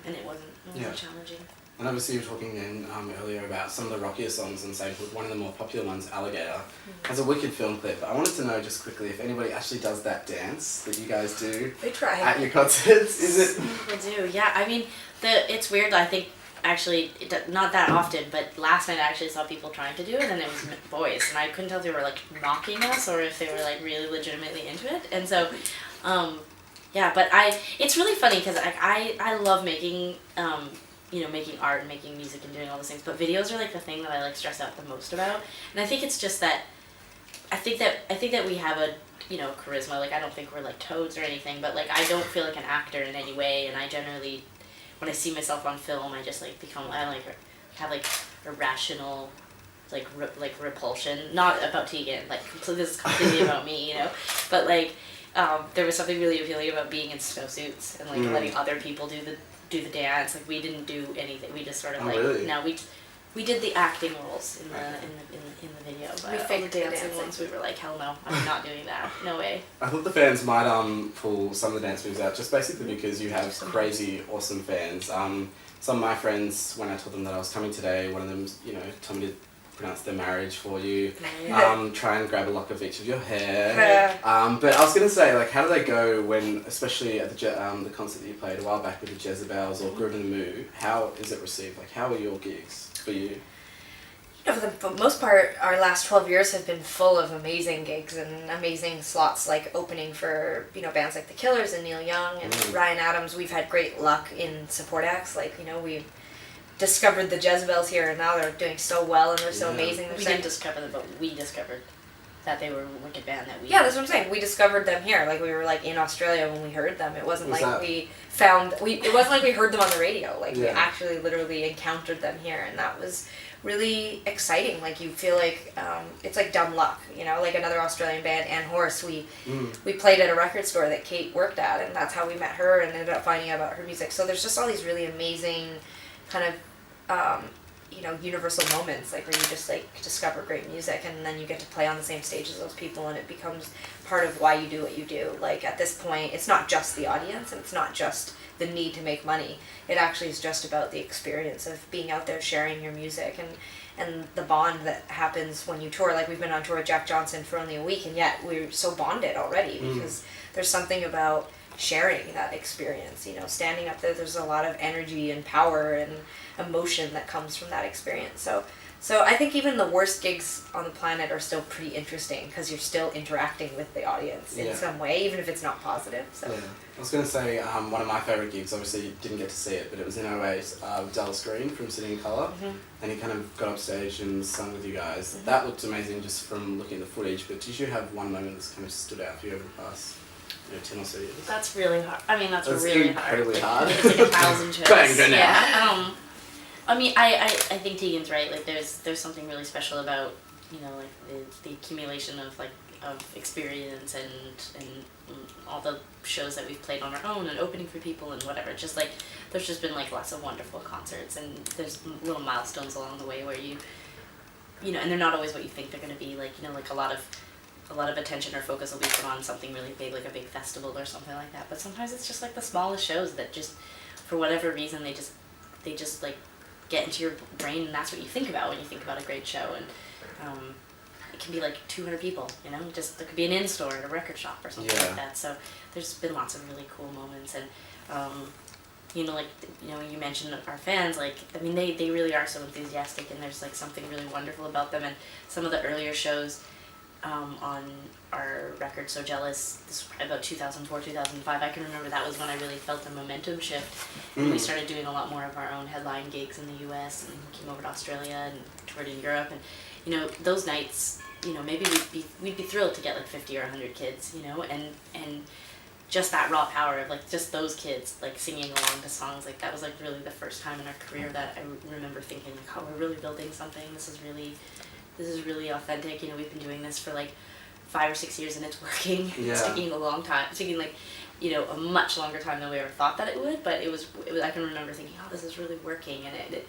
and it wasn't challenging. And obviously you were talking earlier about some of the rockier songs, and say one of the more popular ones, Alligator, has a wicked film clip. I wanted to know just quickly if anybody actually does that dance that you guys do at your concerts. Is it? We do, yeah. I mean, it's weird. I think actually not that often, but last night I actually saw people trying to do it, and it was boys, and I couldn't tell if they were like mocking us or if they were like really legitimately into it. And so, yeah. But it's really funny because I love making. Making art and making music and doing all those things, but videos are like the thing that I like stress out the most about. And I think it's just that I think that we have a charisma. Like, I don't think we're like toads or anything, but like I don't feel like an actor in any way, and I generally, when I see myself on film, I just like have like irrational like repulsion. Not about Tegan, like, so this is completely about me, but like there was something really appealing about being in snowsuits and like letting other people do the dance. Like, we didn't do anything. We just sort of really? No, we did the acting roles in the video. But we faked the dancing ones. We were like, hell no, I'm not doing that. No way. I thought the fans might pull some of the dance moves out just basically because you have crazy awesome fans. Some of my friends, when I told them that I was coming today, one of them told me to pronounce their marriage for you, try and grab a lock of each of your hair. But I was going to say, like, how do they go when, especially at the concert that you played a while back with the Jezebels or Groove in the Moo, how is it received? Like, how are your gigs for you? For the most part, our last 12 years have been full of amazing gigs and amazing slots, like opening for bands like The Killers and Neil Young and Ryan Adams. We've had great luck in support acts, like we've discovered the Jezebels here, and now they're doing so well and they're so amazing. We didn't discover them, but we discovered that they were a wicked band that we... Yeah, that's what I'm saying. We discovered them here. Like, we were like in Australia when we heard them. It wasn't it wasn't like we heard them on the radio. Like, we actually literally encountered them here, and that was really exciting. Like, you feel like it's like dumb luck, like another Australian band, Ann Horse. We played at a record store that Kate worked at, and that's how we met her and ended up finding out about her music. So there's just all these really amazing kind of universal moments, like, where you just like discover great music, and then you get to play on the same stage as those people, and it becomes part of why you do what you do. Like, at this point, it's not just the audience, and it's not just the need to make money. It actually is just about the experience of being out there sharing your music and the bond that happens when you tour. Like, we've been on tour with Jack Johnson for only a week, and yet we're so bonded already because there's something about sharing that experience, standing up there's a lot of energy and power and emotion that comes from that experience. So I think even the worst gigs on the planet are still pretty interesting because you're still interacting with the audience in some way, even if it's not positive. So I was going to say one of my favourite gigs, obviously you didn't get to see it, but it was in '08 with Dallas Green from Sitting in Colour, and he kind of got up stage and sung with you guys. That looked amazing just from looking at the footage, but did you have one moment that's kind of stood out for you over the past 10 or so years? That's really hard. I mean, that's really incredibly hard. It's like 1,000 shows. Bang, go now. Yeah. I mean, I think Tegan's right. Like, there's something really special about like the accumulation of experience and all the shows that we've played on our own and opening for people and whatever. Just like there's just been like lots of wonderful concerts, and there's little milestones along the way where and they're not always what you think they're going to be. Like, like a lot of attention or focus will be put on something really big, like a big festival or something like that. But sometimes it's just like the smallest shows that just, for whatever reason, they just like get into your brain, and that's what you think about when you think about a great show. And it can be like 200 people, just there could be an in-store at a record shop or something like that. So there's been lots of really cool moments, and you mentioned our fans. Like, I mean, they really are so enthusiastic, and there's like something really wonderful about them. And some of the earlier shows on our record, So Jealous, this was probably about 2004, 2005. I can remember that was when I really felt a momentum shift. And we started doing a lot more of our own headline gigs in the US, and came over to Australia and toured in Europe. And those nights, maybe we'd be thrilled to get like 50 or 100 kids, and just that raw power of like just those kids like singing along to songs, like that was like really the first time in our career that I remember thinking like, oh, we're really building something. This is really authentic. We've been doing this for like 5 or 6 years, and it's working. It's taking a long time. It's taking like, a much longer time than we ever thought that it would. But it was I can remember thinking, oh, this is really working, and it